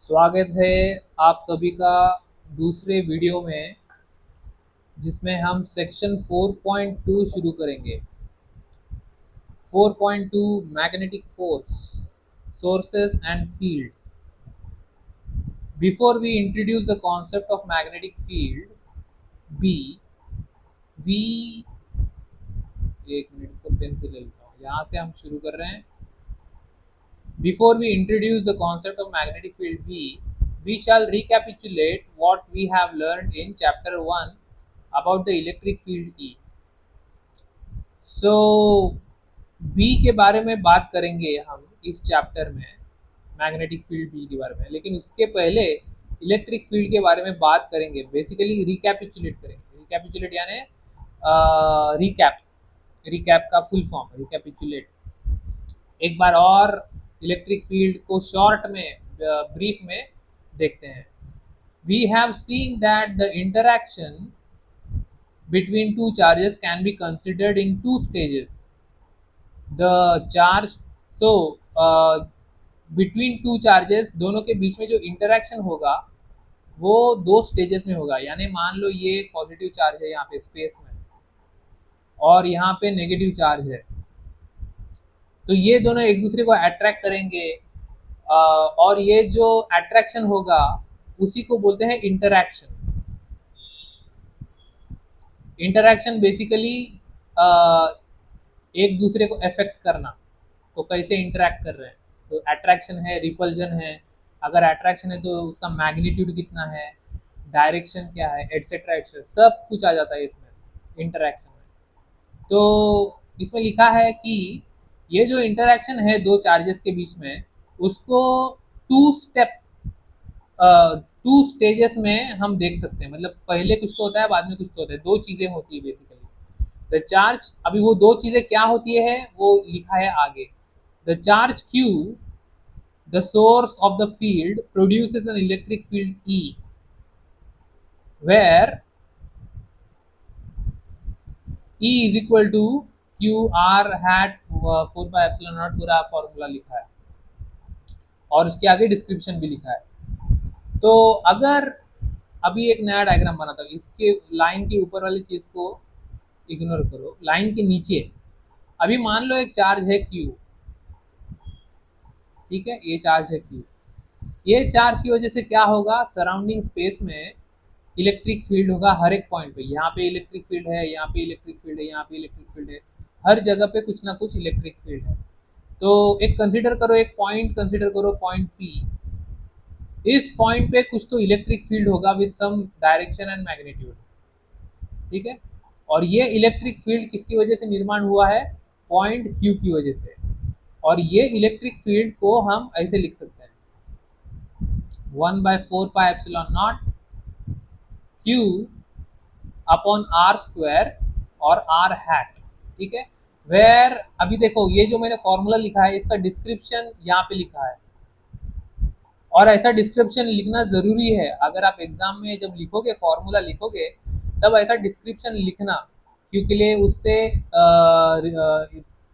स्वागत है आप सभी का दूसरे वीडियो में, जिसमें हम सेक्शन 4.2 शुरू करेंगे। 4.2 magnetic force, sources and fields. Before we introduce the concept of magnetic field B, we एक मिनट इसको पेन से ले लेता हूँ, यहाँ से हम शुरू कर रहे हैं। Before we introduce the concept of magnetic field B, we shall recapitulate what we have learned in chapter 1 about the electric field E. So, B के बारे में बात करेंगे हम इस चैप्टर में, मैग्नेटिक फील्ड B के बारे में, लेकिन उसके पहले इलेक्ट्रिक फील्ड के बारे में बात करेंगे। बेसिकली रिकैपिचुलेट करेंगे। रिकैपिचुलेट यानी रिकैप, रिकैप का फुल फॉर्म रिकैपिचुलेट। एक बार और इलेक्ट्रिक फील्ड को शॉर्ट में, ब्रीफ में देखते हैं। We have seen that the interaction between two charges can be considered in two stages. The charge, so between two charges, दोनों के बीच में जो इंटरैक्शन होगा वो दो स्टेजेस में होगा। यानी मान लो ये पॉजिटिव चार्ज है यहाँ पे स्पेस में, और यहाँ पे नेगेटिव चार्ज है, तो ये दोनों एक दूसरे को अट्रैक्ट करेंगे, और ये जो अट्रैक्शन होगा उसी को बोलते हैं इंटरैक्शन। इंटरैक्शन बेसिकली एक दूसरे को अफेक्ट करना। तो कैसे इंटरैक्ट कर रहे हैं, तो अट्रैक्शन है, रिपल्जन है। अगर अट्रैक्शन है तो उसका मैग्नीट्यूड कितना है, डायरेक्शन क्या है, एटसेट्रा एटसेट्रा, सब कुछ आ जाता है इसमें इंटरैक्शन में। तो इसमें लिखा है कि ये जो इंटरैक्शन है दो चार्जेस के बीच में, उसको टू स्टेजेस में हम देख सकते हैं। मतलब पहले कुछ तो होता है, बाद में कुछ तो होता है, दो चीज़ें होती है बेसिकली। द चार्ज, अभी वो दो चीज़ें क्या होती है वो लिखा है आगे। The charge Q, the source of the field, produces an electric field E, where E is equal to Q R hat 4 by epsilon naught, पूरा फॉर्मूला लिखा है और उसके आगे डिस्क्रिप्शन भी लिखा है। तो अगर अभी एक नया डायग्राम बनाता हूँ, इसके लाइन के ऊपर वाली चीज़ को इग्नोर करो, लाइन के नीचे अभी मान लो एक चार्ज है Q, ठीक है, ये चार्ज है Q। ये चार्ज की वजह से क्या होगा, सराउंडिंग स्पेस में इलेक्ट्रिक फील्ड होगा हर एक पॉइंट पे। यहाँ पे इलेक्ट्रिक फील्ड है, यहाँ पे इलेक्ट्रिक फील्ड है, यहाँ पे इलेक्ट्रिक फील्ड है, हर जगह पे कुछ ना कुछ इलेक्ट्रिक फील्ड है। तो एक कंसीडर करो, एक पॉइंट कंसीडर करो, पॉइंट P। इस पॉइंट पे कुछ तो इलेक्ट्रिक फील्ड होगा with some direction and magnitude, ठीक है। और ये इलेक्ट्रिक फील्ड किसकी वजह से निर्माण हुआ है, पॉइंट Q की वजह से। और ये इलेक्ट्रिक फील्ड को हम ऐसे लिख सकते हैं, 1/4 pi epsilon not Q upon R square और R हैट, ठीक है। वेयर, अभी देखो ये जो मैंने फॉर्मूला लिखा है इसका डिस्क्रिप्शन यहाँ पे लिखा है, और ऐसा डिस्क्रिप्शन लिखना ज़रूरी है। अगर आप एग्जाम में जब लिखोगे, फॉर्मूला लिखोगे, तब ऐसा डिस्क्रिप्शन लिखना, क्योंकि उससे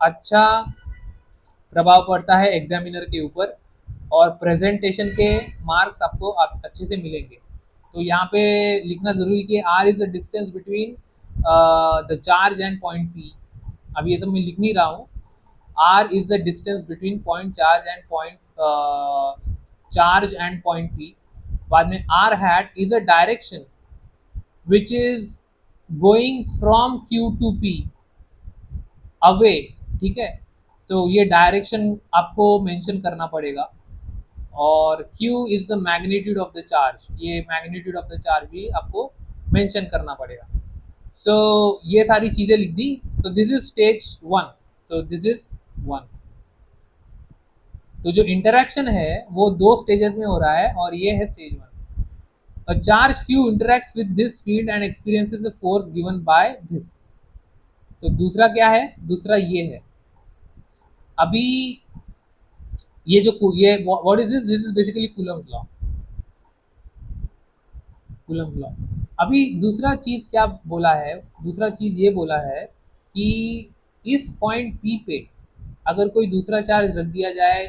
अच्छा प्रभाव पड़ता है एग्जामिनर के ऊपर, और प्रेजेंटेशन के मार्क्स आपको अच्छे से मिलेंगे। तो यहाँ पे लिखना ज़रूरी कि R is the distance between the charge and point P। अब ये सब मैं लिख नहीं रहा हूँ। R is the distance between point charge and point P। बाद में R hat is a direction which is going from Q to P away, ठीक है। तो ये डायरेक्शन आपको मेंशन करना पड़ेगा। और Q is the magnitude of the charge, ये मैग्नीट्यूड ऑफ द चार्ज भी आपको मेंशन करना पड़ेगा। सो ये सारी चीज़ें लिख दी। So this is stage 1। So this is 1। तो जो इंटरैक्शन है वो दो स्टेजेस में हो रहा है, और ये है stage 1। A charge Q interacts with this field and experiences a force given by this. तो दूसरा क्या है, दूसरा ये है। अभी ये जो ये what is this, this is basically Coulomb's law. Coulomb's law. अभी दूसरा चीज क्या बोला है, दूसरा चीज ये बोला है कि इस पॉइंट P पे अगर कोई दूसरा चार्ज रख दिया जाए,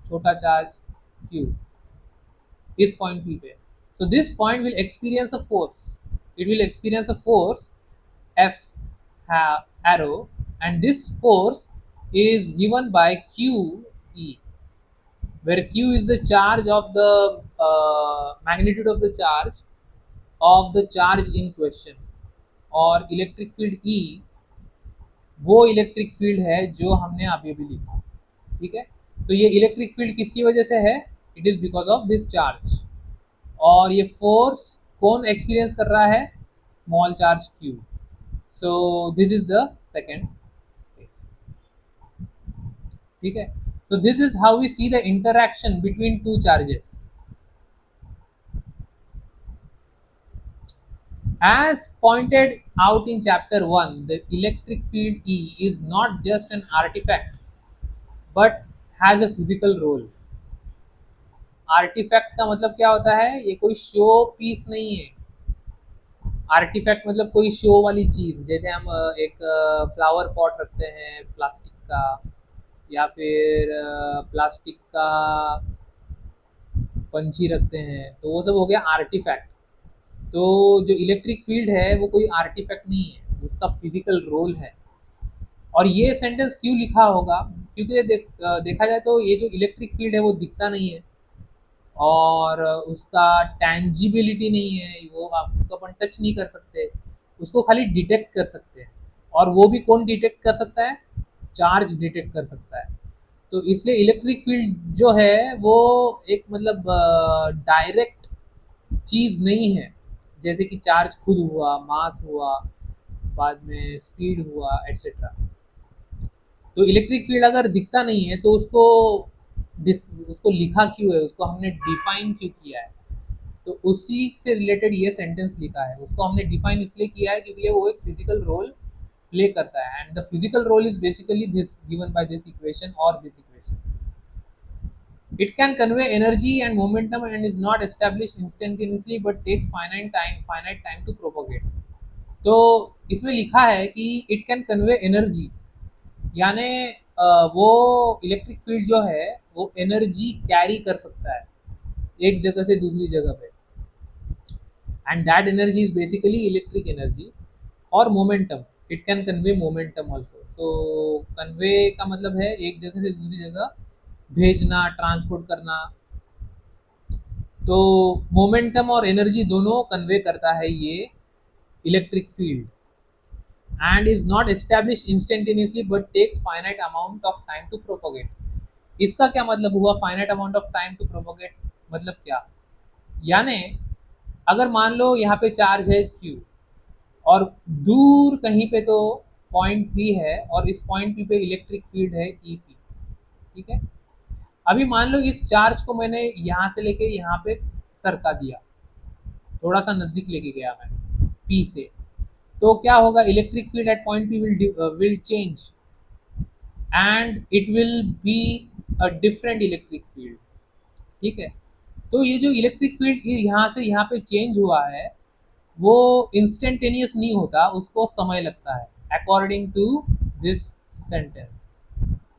छोटा चार्ज Q, इस पॉइंट पी पे। So this point will experience a force, it will experience a force F arrow, and this force is given by QE, where Q is the charge of the magnitude of the charge in question, और electric field E वो electric field है जो हमने अभी अभी लिखा। ठीक है, तो ये इलेक्ट्रिक फील्ड किसकी वजह से है? It is because of this charge. और ये फोर्स कौन एक्सपीरियंस कर रहा है? Small charge Q। So this is the second stage. ठीक है, so this is how we see the interaction between two charges. As pointed out in chapter 1, the electric field E is not just an artifact but has a physical role। Artifact का मतलब क्या होता है? ये कोई show piece नहीं है। Artefact मतलब कोई शो वाली चीज़, जैसे हम एक फ्लावर पॉट रखते हैं प्लास्टिक का, या फिर प्लास्टिक का पंछी रखते हैं, तो वो सब हो गया आर्टिफैक्ट। तो जो इलेक्ट्रिक फील्ड है वो कोई आर्टिफैक्ट नहीं है, उसका फिजिकल रोल है। और ये सेंटेंस क्यों लिखा होगा? क्योंकि देखा जाए तो ये जो इलेक्ट्रिक फील्ड है वो दिखता नहीं है, और उसका टैंजिबिलिटी नहीं है, वो आप उसको अपन टच नहीं कर सकते, उसको खाली डिटेक्ट कर सकते हैं। और वो भी कौन डिटेक्ट कर सकता है? चार्ज डिटेक्ट कर सकता है। तो इसलिए इलेक्ट्रिक फील्ड जो है वो एक मतलब डायरेक्ट चीज़ नहीं है, जैसे कि चार्ज खुद हुआ, मास हुआ, बाद में स्पीड हुआ, एट्सेट्रा। तो इलेक्ट्रिक फील्ड अगर दिखता नहीं है तो उसको लिखा क्यों है, उसको हमने डिफाइन क्यों किया है? तो उसी से रिलेटेड ये सेंटेंस लिखा है। उसको हमने डिफाइन इसलिए किया है क्योंकि वो एक फिजिकल रोल प्ले करता है, and the physical role is basically this given by this equation और this equation. It can convey energy and momentum and is not establish instantaneously but takes finite time to propagate. तो इसमें लिखा है कि it can convey energy, यानी वो electric field जो है वो एनर्जी कैरी कर सकता है एक जगह से दूसरी जगह पे, and that energy is basically electric energy. और momentum, it can convey momentum also. So convey का मतलब है एक जगह से दूसरी जगह भेजना, ट्रांसपोर्ट करना। तो मोमेंटम और एनर्जी दोनों कन्वे करता है ये electric field, and is not established instantaneously but takes finite amount of time to propagate। इसका क्या मतलब हुआ finite amount of time to propagate? मतलब क्या? यानी अगर मान लो यहाँ पे चार्ज है Q, और दूर कहीं पे तो पॉइंट P है, और इस पॉइंट P पे इलेक्ट्रिक फील्ड है EP। ठीक है, अभी मान लो इस चार्ज को मैंने यहाँ से लेके यहाँ पे सरका दिया, थोड़ा सा नज़दीक लेके गया मैं P से, तो क्या होगा? Electric field at point P will change, and it will be a different electric field. ठीक है, तो ये जो इलेक्ट्रिक फील्ड यहाँ से यहाँ पे चेंज हुआ है वो इंस्टेंटेनियस नहीं होता, उसको समय लगता है अकॉर्डिंग टू दिस सेंटेंस।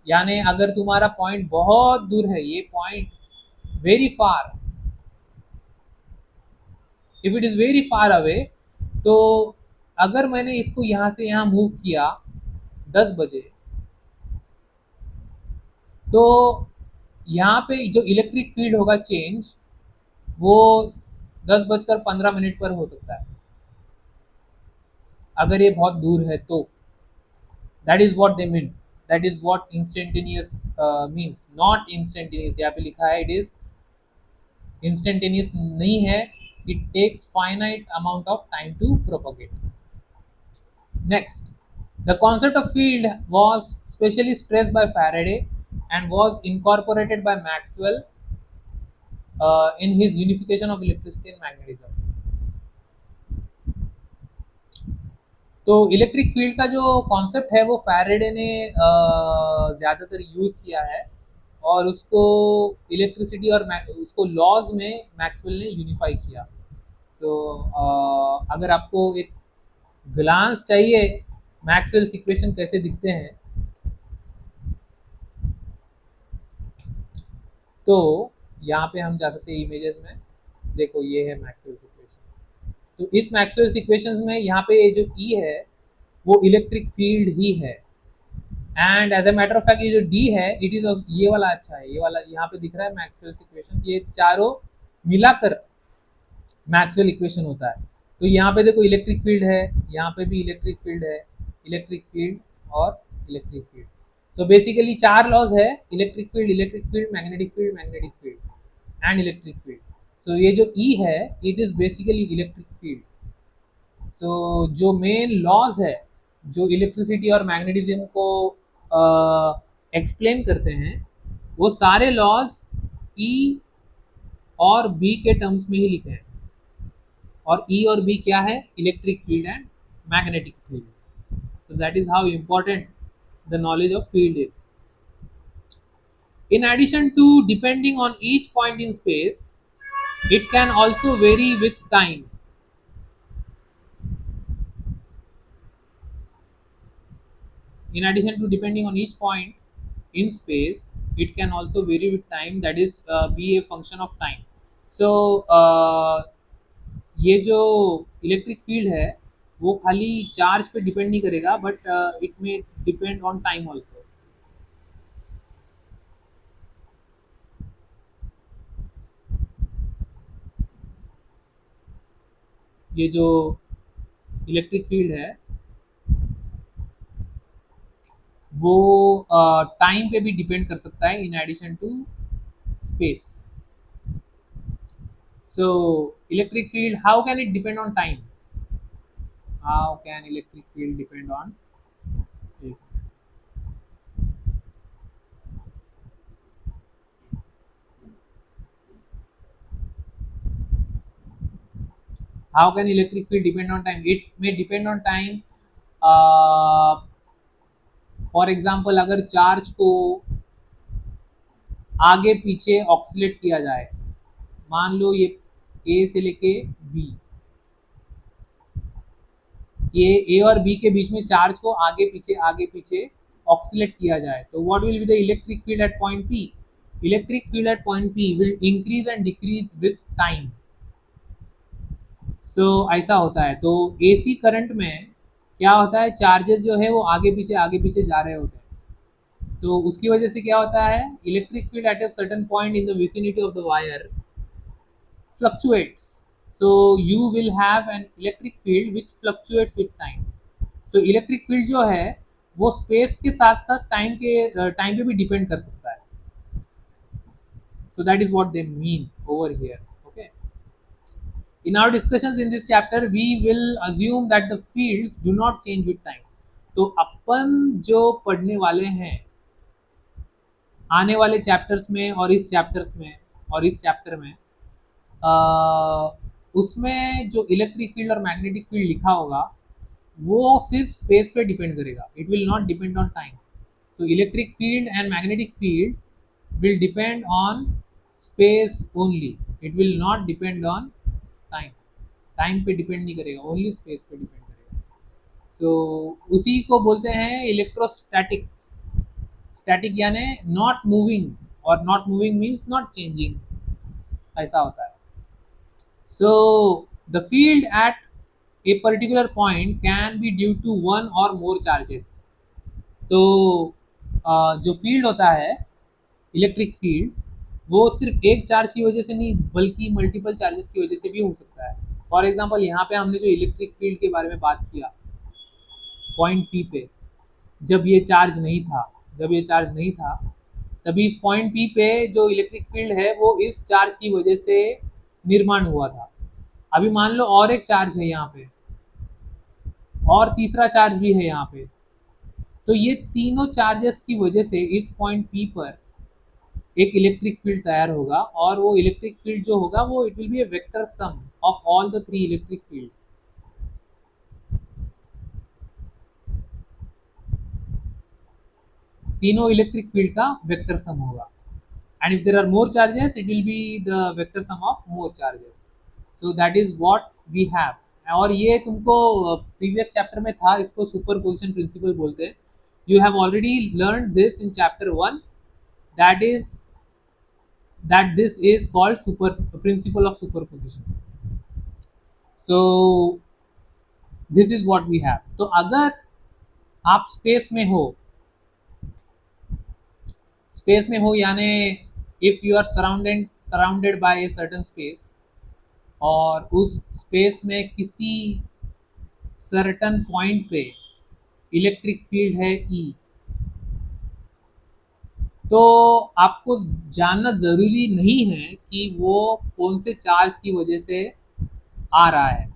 यानी अगर तुम्हारा पॉइंट बहुत दूर है, ये point very far, if it is very far away, तो अगर मैंने इसको यहाँ से यहाँ मूव किया 10 बजे, तो यहाँ पे जो इलेक्ट्रिक फील्ड होगा चेंज वो 10:15 पर हो सकता है, अगर ये बहुत दूर है तो। That is what they mean, that is what instantaneous means, not instantaneous. यहाँ पे लिखा है इट इज इंस्टेंटेनियस नहीं है, it takes finite amount of time to propagate. Next, the concept of field was specially stressed by Faraday and was incorporated by Maxwell in his unification of electricity and magnetism। तो electric field का जो concept है वो Faraday ने ज़्यादातर use किया है, और उसको इलेक्ट्रिसिटी और उसको लॉज में मैक्सवेल ने यूनिफाई किया। तो अगर आपको एक ग्लांस चाहिए मैक्सवेल्स इक्वेशन कैसे दिखते हैं, तो यहाँ पे हम जा सकते हैं इमेजेस में। देखो ये है मैक्सवेल्स इक्वेशन। तो इस मैक्सवेल्स इक्वेशंस में यहाँ पे ये जो ई है वो इलेक्ट्रिक फील्ड ही है। And as a matter of fact ये जो डी है इट इज, ये वाला अच्छा है, ये वाला यहाँ पे दिख रहा है मैक्सवेल्स इक्वेशन, ये चारों मिलाकर मैक्सवेल इक्वेशन होता है। तो यहाँ पे देखो इलेक्ट्रिक फील्ड है, यहाँ पे भी इलेक्ट्रिक फील्ड है, इलेक्ट्रिक फील्ड और इलेक्ट्रिक फील्ड। सो बेसिकली चार लॉज है, electric field, magnetic field and electric field. So ये जो ई है it is basically electric field. So जो मेन लॉज है जो इलेक्ट्रिसिटी और मैग्नेटिज्म को एक्सप्लेन करते हैं वो सारे लॉज ई और बी के टर्म्स में ही लिखे हैं। और ई और बी क्या है? Electric field and magnetic field. So that is how important the knowledge of field is. In addition to depending on each point in space, it can also vary with time. In addition to depending on each point in space, it can also vary with time, that is be a function of time. So ये जो electric field है वो खाली charge पे depend नहीं करेगा, but it may depend on time also. ये जो इलेक्ट्रिक फील्ड है वो टाइम पे भी डिपेंड कर सकता है in addition to space. So electric field, how can it depend on time? How can electric field depend on, how can electric field depend on time? It may depend on time. For example अगर charge को आगे पीछे oxalate किया जाए, मान लो ये ए से लेके बी, ये ए और बी के बीच में चार्ज को आगे पीछे ऑक्सीलेट किया जाए, तो what will be the electric field at point P? Electric field at point P will increase and decrease with time. So ऐसा होता है। तो एसी करंट में क्या होता है, चार्जेस जो है वो आगे पीछे जा रहे होते हैं, तो उसकी वजह से क्या होता है, electric field at a certain point in the vicinity of the wire fluctuates. So you will have an electric field which fluctuates with time. So electric field जो है वो स्पेस के साथ साथ टाइम पे भी डिपेंड कर सकता है। So that is what they mean over here. Okay. In our discussions in this chapter, we will assume that the fields do not change with time. तो अपन जो पढ़ने वाले हैं आने वाले चैप्टर्स में और इस चैप्टर में उसमें जो इलेक्ट्रिक फील्ड और मैग्नेटिक फील्ड लिखा होगा वो सिर्फ स्पेस पे डिपेंड करेगा, it will not depend on time. So electric field and magnetic field will depend on space only, it will not depend on time. Time पे डिपेंड नहीं करेगा, ओनली स्पेस पे डिपेंड करेगा। सो उसी को बोलते हैं इलेक्ट्रोस्टैटिक्स। स्टैटिक यानी नॉट मूविंग, और not moving means not changing, ऐसा होता है। So the field at a particular point can be due to one or more charges. तो जो फील्ड होता है इलेक्ट्रिक फील्ड वो सिर्फ एक चार्ज की वजह से नहीं बल्कि मल्टीपल चार्जेस की वजह से भी हो सकता है। फॉर एग्जांपल यहाँ पे हमने जो इलेक्ट्रिक फील्ड के बारे में बात किया पॉइंट पी पे, जब ये चार्ज नहीं था तभी पॉइंट पी पे जो इलेक्ट्रिक फील्ड है वो इस चार्ज की वजह से निर्माण हुआ था। अभी मान लो और एक चार्ज है यहाँ पे और तीसरा चार्ज भी है यहाँ पे, तो ये तीनों चार्जेस की वजह से इस पॉइंट पी पर एक इलेक्ट्रिक फील्ड तैयार होगा, और वो इलेक्ट्रिक फील्ड जो होगा वो it will be a vector sum of all the three electric fields. तीनों इलेक्ट्रिक फील्ड का वेक्टर सम होगा, and if there are more charges it will be the vector sum of more charges. So that is what we have. और ये तुमको previous chapter में था, इसको superposition principle बोलते हैं। You have already learn this in chapter 1, that is that this is called super principle of superposition. So this is what we have. तो अगर आप स्पेस में हो यानी if you are surrounded by a certain space, और उस space में किसी सर्टेन पॉइंट पे इलेक्ट्रिक फील्ड है ई, तो आपको जानना ज़रूरी नहीं है कि वो कौन से चार्ज की वजह से आ रहा है,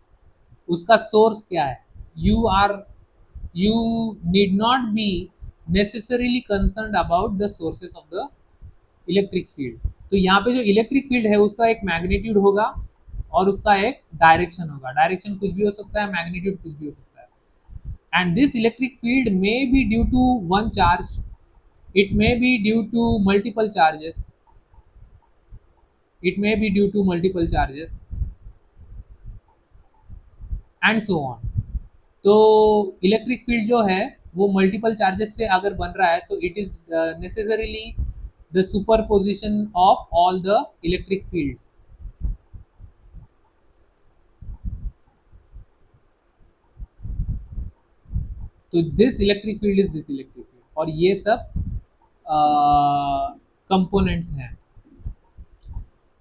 उसका सोर्स क्या है. You need not be necessarily concerned about the sources of the electric field. तो यहाँ पे जो इलेक्ट्रिक फील्ड है उसका एक मैग्नीट्यूड होगा और उसका एक डायरेक्शन होगा. डायरेक्शन कुछ भी हो सकता है, मैग्नीट्यूड कुछ भी हो सकता है. And this electric field may be due to one charge, it may be due to multiple charges, it may be due to multiple charges and so on. तो इलेक्ट्रिक फील्ड जो है वो मल्टीपल चार्जेस से अगर बन रहा है तो it is necessarily the superposition of all the electric fields. तो this electric field is this electric field, और ये सब कंपोनेंट्स हैं.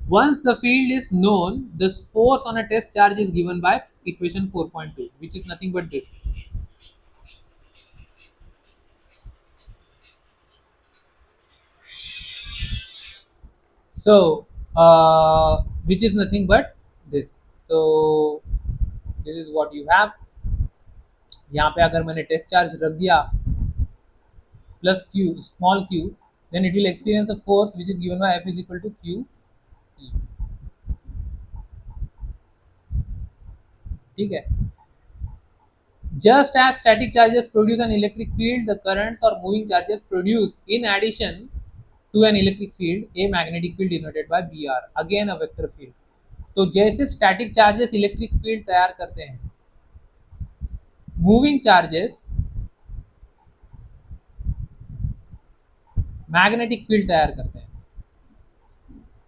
Once the field is known, the force on a test charge is given by equation 4.2, which is nothing but this. So, which is nothing but this. So, this is what you have. यहाँ पे अगर मैंने test charge रख दिया plus q small q, then it will experience a force which is given by F is equal to q E. ठीक है. Just as static charges produce an electric field, the currents or moving charges produce, in addition to an electric field, a magnetic field denoted by Br, again a vector field. तो जैसे static charges electric field तैयार करते हैं, moving charges magnetic field तैयार करते हैं.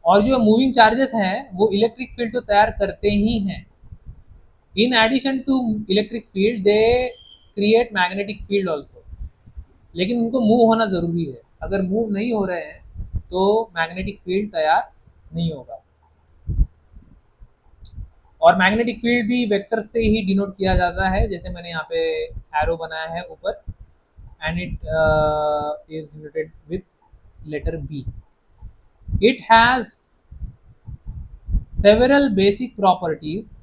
और जो मूविंग चार्जेस हैं वो इलेक्ट्रिक फील्ड तो तैयार करते ही हैं. In addition to electric field they create magnetic field also. लेकिन उनको मूव होना ज़रूरी है. अगर मूव नहीं हो रहे हैं तो मैग्नेटिक फील्ड तैयार नहीं होगा. और मैग्नेटिक फील्ड भी वेक्टर से ही डिनोट किया जाता है, जैसे मैंने यहाँ पे एरो बनाया है ऊपर, and it is denoted with letter B. It has several basic properties,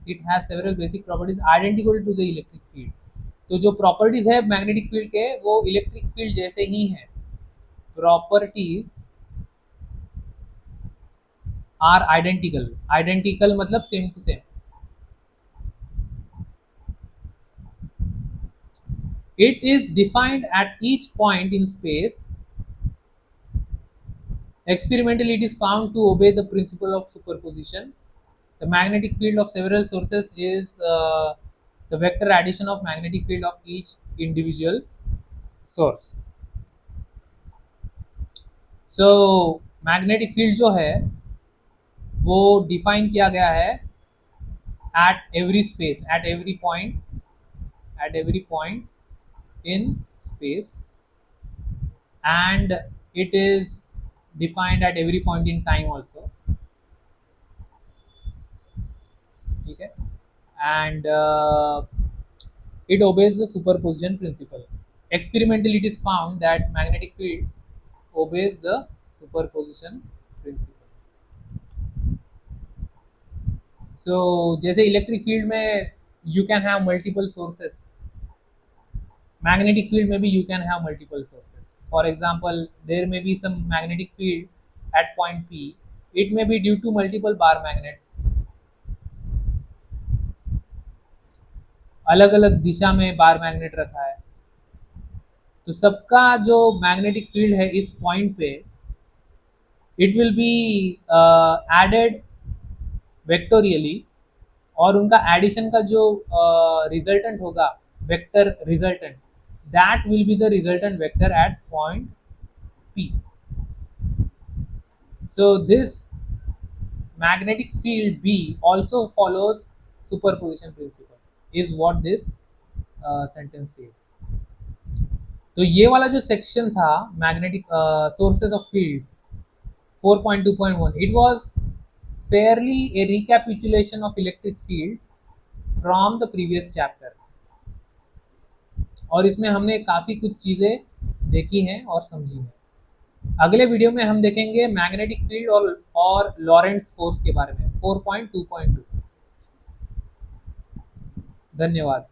identical to the electric field. तो जो प्रॉपर्टीज है मैग्नेटिक फील्ड के वो इलेक्ट्रिक फील्ड जैसे ही हैं. प्रॉपर्टीज आर आइडेंटिकल मतलब same to same. It is defined at each point in space. Experimentally, it is found to obey the principle of superposition. The magnetic field of several sources is the vector addition of magnetic field of each individual source. So, magnetic field जो है वो define किया गया है at every space, at every point in space, and it is defined at every point in time also. ठीक है. And it obeys the superposition principle. Experimentally, it is found that magnetic field obeys the superposition principle. So, जैसे electric field में you can have multiple sources, magnetic field में भी you can have multiple sources. For example, there may be some magnetic field at point P. It may be due to multiple bar magnets. अलग अलग दिशा में bar magnet रखा है, तो सबका जो मैग्नेटिक फील्ड है इस पॉइंट पे it will be added vectorially, और उनका एडिशन का जो रिजल्टेंट होगा vector resultant, that will be the resultant vector at point P. So this magnetic field B also follows superposition principle is what this sentence says. तो ये वाला जो section था magnetic sources of fields 4.2.1, it was fairly a recapitulation of electric field from the previous chapter, और इसमें हमने काफ़ी कुछ चीज़ें देखी हैं और समझी हैं। अगले वीडियो में हम देखेंगे मैग्नेटिक फील्ड और लॉरेंट्ज फोर्स के बारे में 4.2.2। धन्यवाद।